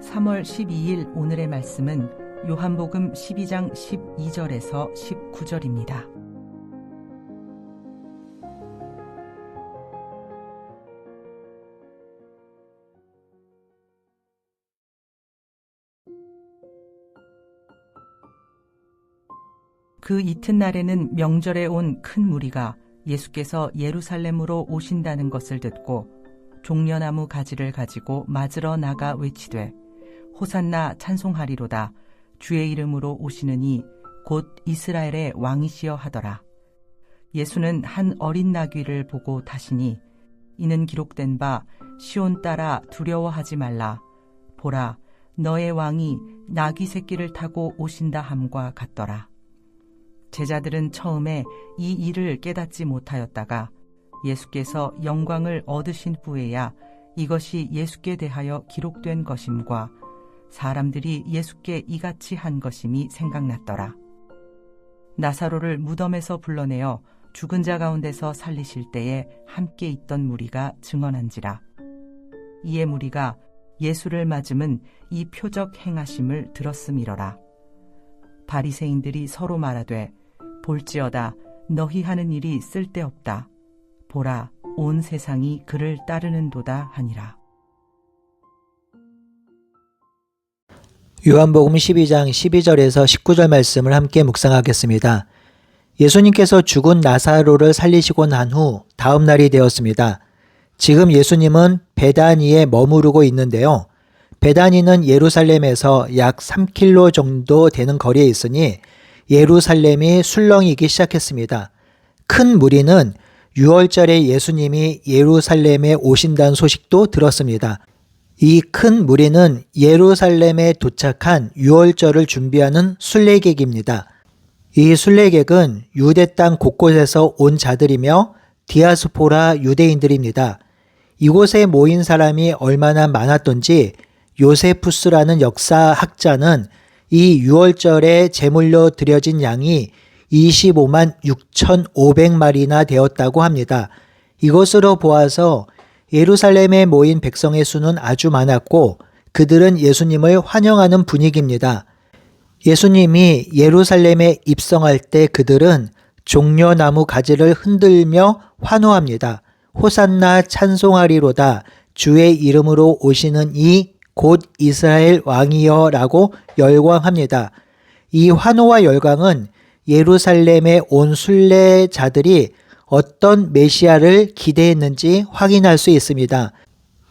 3월 12일 오늘의 말씀은 요한복음 12장 12절에서 19절입니다. 그 이튿날에는 명절에 온 큰 무리가 예수께서 예루살렘으로 오신다는 것을 듣고 종려나무 가지를 가지고 맞으러 나가 외치되 호산나 찬송하리로다 주의 이름으로 오시는 이 곧 이스라엘의 왕이시여 하더라. 예수는 한 어린 나귀를 보고 타시니 이는 기록된 바 시온 딸아 두려워하지 말라 보라 너의 왕이 나귀 새끼를 타고 오신다 함과 같더라. 제자들은 처음에 이 일을 깨닫지 못하였다가 예수께서 영광을 얻으신 후에야 이것이 예수께 대하여 기록된 것임과 사람들이 예수께 이같이 한 것임이 생각났더라. 나사로를 무덤에서 불러내어 죽은 자 가운데서 살리실 때에 함께 있던 무리가 증언한지라. 이에 무리가 예수를 맞음은 이 표적 행하심을 들었음이러라. 바리새인들이 서로 말하되 볼지어다 너희 하는 일이 쓸데없다. 보라 온 세상이 그를 따르는도다 하니라. 요한복음 12장 12절에서 19절 말씀을 함께 묵상하겠습니다. 예수님께서 죽은 나사로를 살리시고 난 후 다음 날이 되었습니다. 지금 예수님은 베다니에 머무르고 있는데요. 베다니는 예루살렘에서 약 3km 정도 되는 거리에 있으니 예루살렘이 술렁이기 시작했습니다. 큰 무리는 6월절에 예수님이 예루살렘에 오신다는 소식도 들었습니다. 이 큰 무리는 예루살렘에 도착한 6월절을 준비하는 순례객입니다. 이 순례객은 유대 땅 곳곳에서 온 자들이며 디아스포라 유대인들입니다. 이곳에 모인 사람이 얼마나 많았던지 요세푸스라는 역사학자는 이 6월절에 제물로 드려진 양이 25만 6,500마리나 되었다고 합니다. 이것으로 보아서 예루살렘에 모인 백성의 수는 아주 많았고 그들은 예수님을 환영하는 분위기입니다. 예수님이 예루살렘에 입성할 때 그들은 종려나무 가지를 흔들며 환호합니다. 호산나 찬송하리로다 주의 이름으로 오시는 이 곧 이스라엘 왕이여 라고 열광합니다. 이 환호와 열광은 예루살렘에 온 순례자들이 어떤 메시아를 기대했는지 확인할 수 있습니다.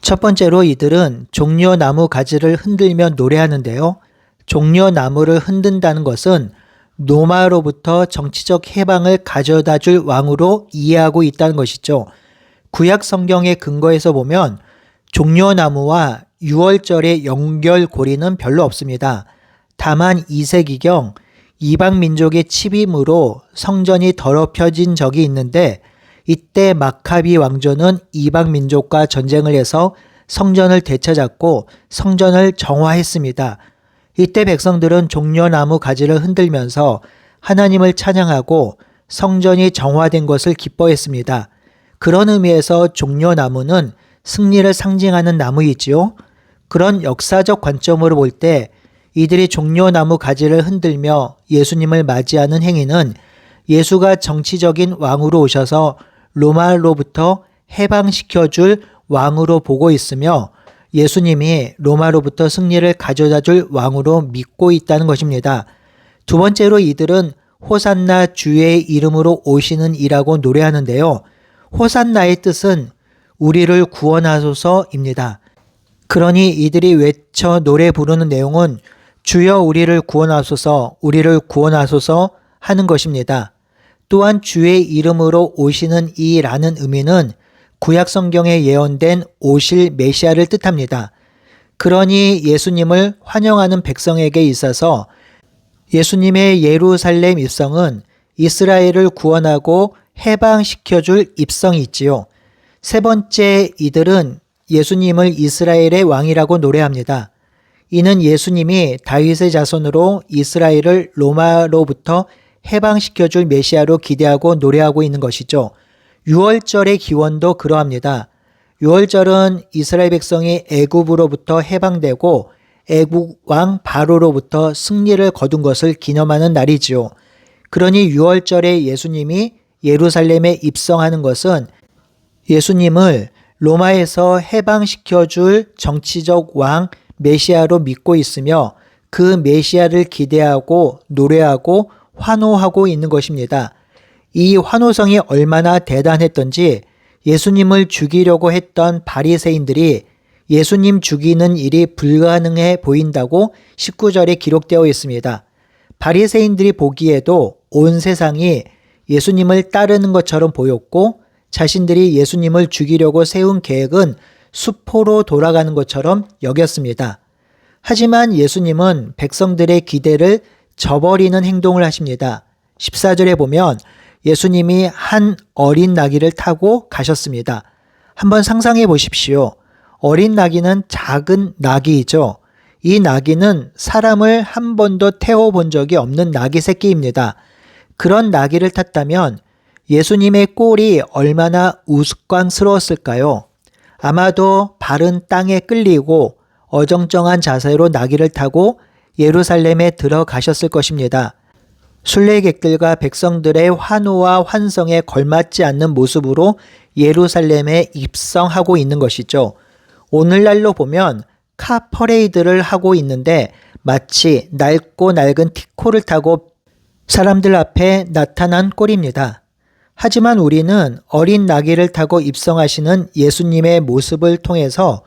첫 번째로 이들은 종려나무 가지를 흔들며 노래하는데요. 종려나무를 흔든다는 것은 로마로부터 정치적 해방을 가져다 줄 왕으로 이해하고 있다는 것이죠. 구약 성경의 근거에서 보면 종려나무와 6월절의 연결고리는 별로 없습니다. 다만 2세기경 이방 민족의 침입으로 성전이 더럽혀진 적이 있는데 이때 마카비 왕조는 이방 민족과 전쟁을 해서 성전을 되찾았고 성전을 정화했습니다. 이때 백성들은 종려나무 가지를 흔들면서 하나님을 찬양하고 성전이 정화된 것을 기뻐했습니다. 그런 의미에서 종려나무는 승리를 상징하는 나무이지요. 그런 역사적 관점으로 볼 때 이들이 종려나무 가지를 흔들며 예수님을 맞이하는 행위는 예수가 정치적인 왕으로 오셔서 로마로부터 해방시켜줄 왕으로 보고 있으며 예수님이 로마로부터 승리를 가져다 줄 왕으로 믿고 있다는 것입니다. 두 번째로 이들은 호산나 주의 이름으로 오시는 이라고 노래하는데요. 호산나의 뜻은 우리를 구원하소서입니다. 그러니 이들이 외쳐 노래 부르는 내용은 주여 우리를 구원하소서, 우리를 구원하소서 하는 것입니다. 또한 주의 이름으로 오시는 이라는 의미는 구약 성경에 예언된 오실 메시아를 뜻합니다. 그러니 예수님을 환영하는 백성에게 있어서 예수님의 예루살렘 입성은 이스라엘을 구원하고 해방시켜줄 입성이 있지요. 세 번째, 이들은 예수님을 이스라엘의 왕이라고 노래합니다. 이는 예수님이 다윗의 자손으로 이스라엘을 로마로부터 해방시켜줄 메시아로 기대하고 노래하고 있는 것이죠. 6월절의 기원도 그러합니다. 6월절은 이스라엘 백성이 애굽으로부터 해방되고 애국 왕 바로로부터 승리를 거둔 것을 기념하는 날이지요. 그러니 6월절에 예수님이 예루살렘에 입성하는 것은 예수님을 로마에서 해방시켜줄 정치적 왕 메시아로 믿고 있으며 그 메시아를 기대하고 노래하고 환호하고 있는 것입니다. 이 환호성이 얼마나 대단했던지 예수님을 죽이려고 했던 바리새인들이 예수님 죽이는 일이 불가능해 보인다고 19절에 기록되어 있습니다. 바리새인들이 보기에도 온 세상이 예수님을 따르는 것처럼 보였고 자신들이 예수님을 죽이려고 세운 계획은 수포로 돌아가는 것처럼 여겼습니다. 하지만 예수님은 백성들의 기대를 저버리는 행동을 하십니다. 14절에 보면 예수님이 한 어린 나귀를 타고 가셨습니다. 한번 상상해 보십시오. 어린 나귀는 작은 나귀이죠. 이 나귀는 사람을 한 번도 태워본 적이 없는 나귀 새끼입니다. 그런 나귀를 탔다면 예수님의 꼴이 얼마나 우스꽝스러웠을까요? 아마도 발은 땅에 끌리고 어정쩡한 자세로 나귀를 타고 예루살렘에 들어가셨을 것입니다. 순례객들과 백성들의 환호와 환성에 걸맞지 않는 모습으로 예루살렘에 입성하고 있는 것이죠. 오늘날로 보면 카 퍼레이드를 하고 있는데 마치 낡고 낡은 티코를 타고 사람들 앞에 나타난 꼴입니다. 하지만 우리는 어린 나귀를 타고 입성하시는 예수님의 모습을 통해서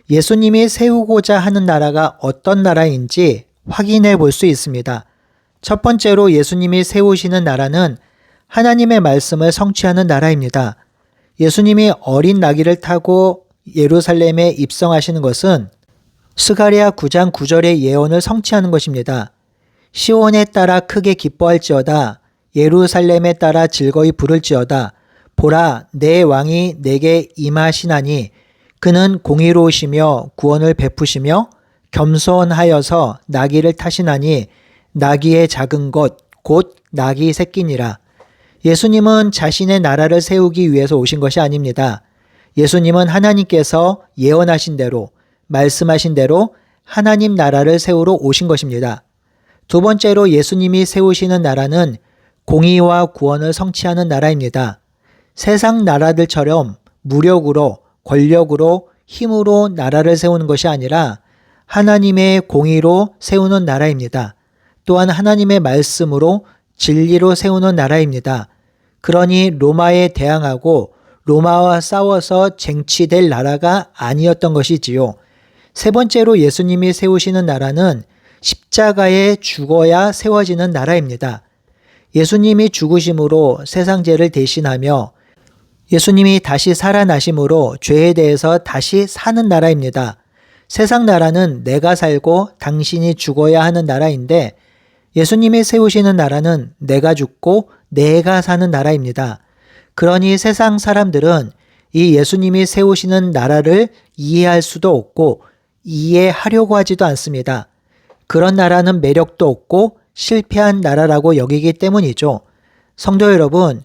예수님이 세우고자 하는 나라가 어떤 나라인지 확인해 볼 수 있습니다. 첫 번째로 예수님이 세우시는 나라는 하나님의 말씀을 성취하는 나라입니다. 예수님이 어린 나귀를 타고 예루살렘에 입성하시는 것은 스가랴 9장 9절의 예언을 성취하는 것입니다. 시온에 따라 크게 기뻐할지어다. 예루살렘에 따라 즐거이 부를지어다. 보라, 내 왕이 내게 임하시나니 그는 공의로우시며 구원을 베푸시며 겸손하여서 나귀를 타시나니 나귀의 작은 것 곧 나귀 새끼니라. 예수님은 자신의 나라를 세우기 위해서 오신 것이 아닙니다. 예수님은 하나님께서 예언하신 대로 말씀하신 대로 하나님 나라를 세우러 오신 것입니다. 두 번째로 예수님이 세우시는 나라는 공의와 구원을 성취하는 나라입니다. 세상 나라들처럼 무력으로 권력으로 힘으로 나라를 세우는 것이 아니라 하나님의 공의로 세우는 나라입니다. 또한 하나님의 말씀으로 진리로 세우는 나라입니다. 그러니 로마에 대항하고 로마와 싸워서 쟁취될 나라가 아니었던 것이지요. 세 번째로 예수님이 세우시는 나라는 십자가에 죽어야 세워지는 나라입니다. 예수님이 죽으심으로 세상 죄를 대신하며 예수님이 다시 살아나심으로 죄에 대해서 다시 사는 나라입니다. 세상 나라는 내가 살고 당신이 죽어야 하는 나라인데 예수님이 세우시는 나라는 내가 죽고 내가 사는 나라입니다. 그러니 세상 사람들은 이 예수님이 세우시는 나라를 이해할 수도 없고 이해하려고 하지도 않습니다. 그런 나라는 매력도 없고 실패한 나라라고 여기기 때문이죠. 성도 여러분,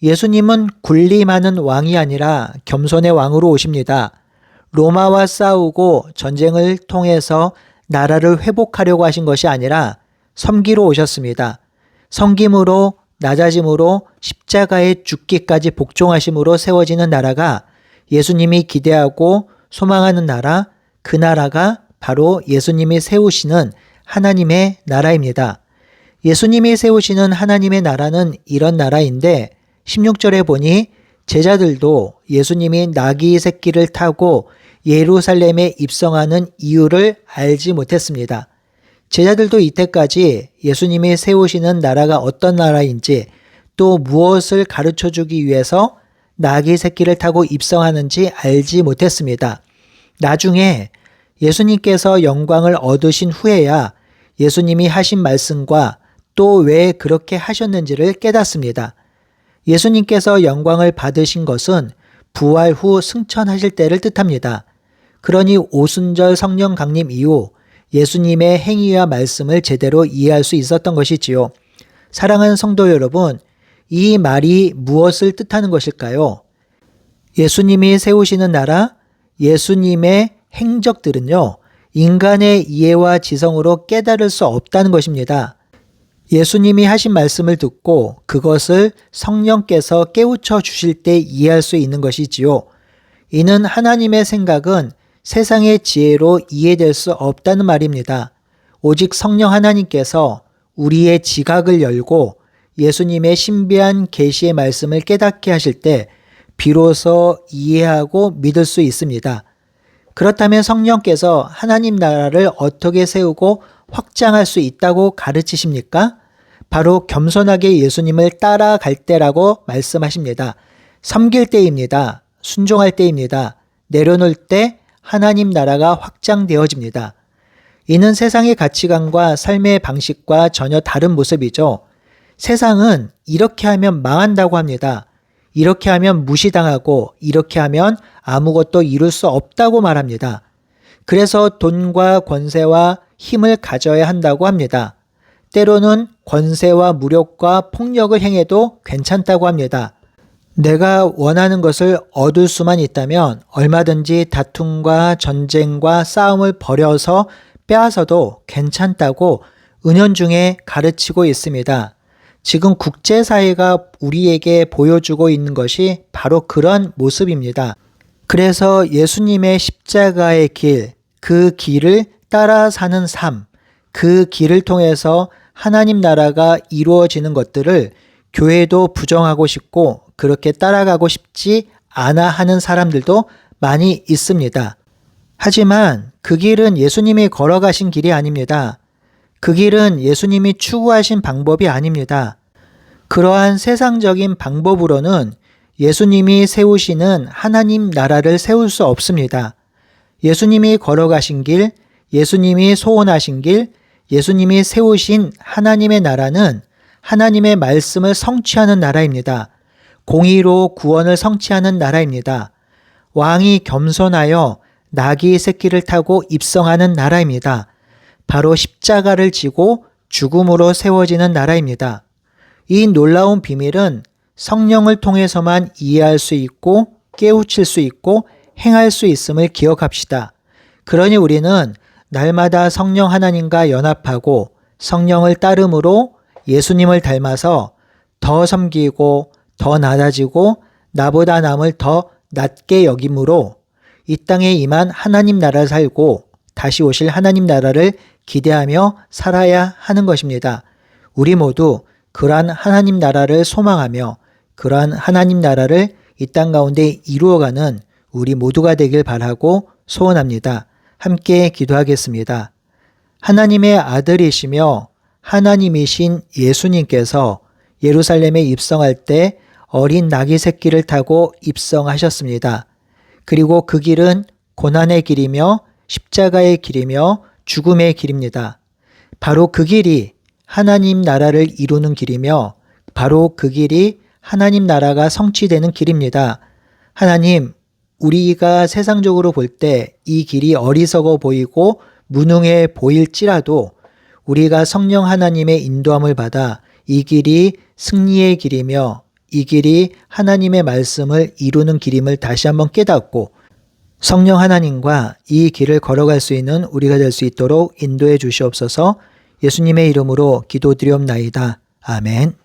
예수님은 군림하는 왕이 아니라 겸손의 왕으로 오십니다. 로마와 싸우고 전쟁을 통해서 나라를 회복하려고 하신 것이 아니라 섬기러 오셨습니다. 섬김으로 낮아짐으로 십자가에 죽기까지 복종하심으로 세워지는 나라가 예수님이 기대하고 소망하는 나라, 그 나라가 바로 예수님이 세우시는 하나님의 나라입니다. 예수님이 세우시는 하나님의 나라는 이런 나라인데 16절에 보니 제자들도 예수님이 나귀 새끼를 타고 예루살렘에 입성하는 이유를 알지 못했습니다. 제자들도 이때까지 예수님이 세우시는 나라가 어떤 나라인지 또 무엇을 가르쳐 주기 위해서 나귀 새끼를 타고 입성하는지 알지 못했습니다. 나중에 예수님께서 영광을 얻으신 후에야 예수님이 하신 말씀과 또 왜 그렇게 하셨는지를 깨닫습니다. 예수님께서 영광을 받으신 것은 부활 후 승천하실 때를 뜻합니다. 그러니 오순절 성령 강림 이후 예수님의 행위와 말씀을 제대로 이해할 수 있었던 것이지요. 사랑하는 성도 여러분, 이 말이 무엇을 뜻하는 것일까요? 예수님이 세우시는 나라, 예수님의 행적들은요, 인간의 이해와 지성으로 깨달을 수 없다는 것입니다. 예수님이 하신 말씀을 듣고 그것을 성령께서 깨우쳐 주실 때 이해할 수 있는 것이지요. 이는 하나님의 생각은 세상의 지혜로 이해될 수 없다는 말입니다. 오직 성령 하나님께서 우리의 지각을 열고 예수님의 신비한 계시의 말씀을 깨닫게 하실 때 비로소 이해하고 믿을 수 있습니다. 그렇다면 성령께서 하나님 나라를 어떻게 세우고 확장할 수 있다고 가르치십니까? 바로 겸손하게 예수님을 따라갈 때라고 말씀하십니다. 섬길 때입니다. 순종할 때입니다. 내려놓을 때 하나님 나라가 확장되어집니다. 이는 세상의 가치관과 삶의 방식과 전혀 다른 모습이죠. 세상은 이렇게 하면 망한다고 합니다. 이렇게 하면 무시당하고 이렇게 하면 아무것도 이룰 수 없다고 말합니다. 그래서 돈과 권세와 힘을 가져야 한다고 합니다. 때로는 권세와 무력과 폭력을 행해도 괜찮다고 합니다. 내가 원하는 것을 얻을 수만 있다면 얼마든지 다툼과 전쟁과 싸움을 벌여서 빼앗아도 괜찮다고 은연중에 가르치고 있습니다. 지금 국제사회가 우리에게 보여주고 있는 것이 바로 그런 모습입니다. 그래서 예수님의 십자가의 길, 그 길을 따라 사는 삶, 그 길을 통해서 하나님 나라가 이루어지는 것들을 교회도 부정하고 싶고 그렇게 따라가고 싶지 않아 하는 사람들도 많이 있습니다. 하지만 그 길은 예수님이 걸어가신 길이 아닙니다. 그 길은 예수님이 추구하신 방법이 아닙니다. 그러한 세상적인 방법으로는 예수님이 세우시는 하나님 나라를 세울 수 없습니다. 예수님이 걸어가신 길, 예수님이 소원하신 길, 예수님이 세우신 하나님의 나라는 하나님의 말씀을 성취하는 나라입니다. 공의로 구원을 성취하는 나라입니다. 왕이 겸손하여 나귀 새끼를 타고 입성하는 나라입니다. 바로 십자가를 지고 죽음으로 세워지는 나라입니다. 이 놀라운 비밀은 성령을 통해서만 이해할 수 있고 깨우칠 수 있고 행할 수 있음을 기억합시다. 그러니 우리는 날마다 성령 하나님과 연합하고 성령을 따름으로 예수님을 닮아서 더 섬기고 더 낮아지고 나보다 남을 더 낮게 여김으로 이 땅에 임한 하나님 나라를 살고 다시 오실 하나님 나라를 기대하며 살아야 하는 것입니다. 우리 모두 그러한 하나님 나라를 소망하며 그러한 하나님 나라를 이 땅 가운데 이루어가는 우리 모두가 되길 바라고 소원합니다. 함께 기도하겠습니다. 하나님의 아들이시며 하나님이신 예수님께서 예루살렘에 입성할 때 어린 나귀 새끼를 타고 입성하셨습니다. 그리고 그 길은 고난의 길이며 십자가의 길이며 죽음의 길입니다. 바로 그 길이 하나님 나라를 이루는 길이며 바로 그 길이 하나님 나라가 성취되는 길입니다. 하나님, 우리가 세상적으로 볼 때 이 길이 어리석어 보이고 무능해 보일지라도 우리가 성령 하나님의 인도함을 받아 이 길이 승리의 길이며 이 길이 하나님의 말씀을 이루는 길임을 다시 한번 깨닫고 성령 하나님과 이 길을 걸어갈 수 있는 우리가 될 수 있도록 인도해 주시옵소서. 예수님의 이름으로 기도드리옵나이다. 아멘.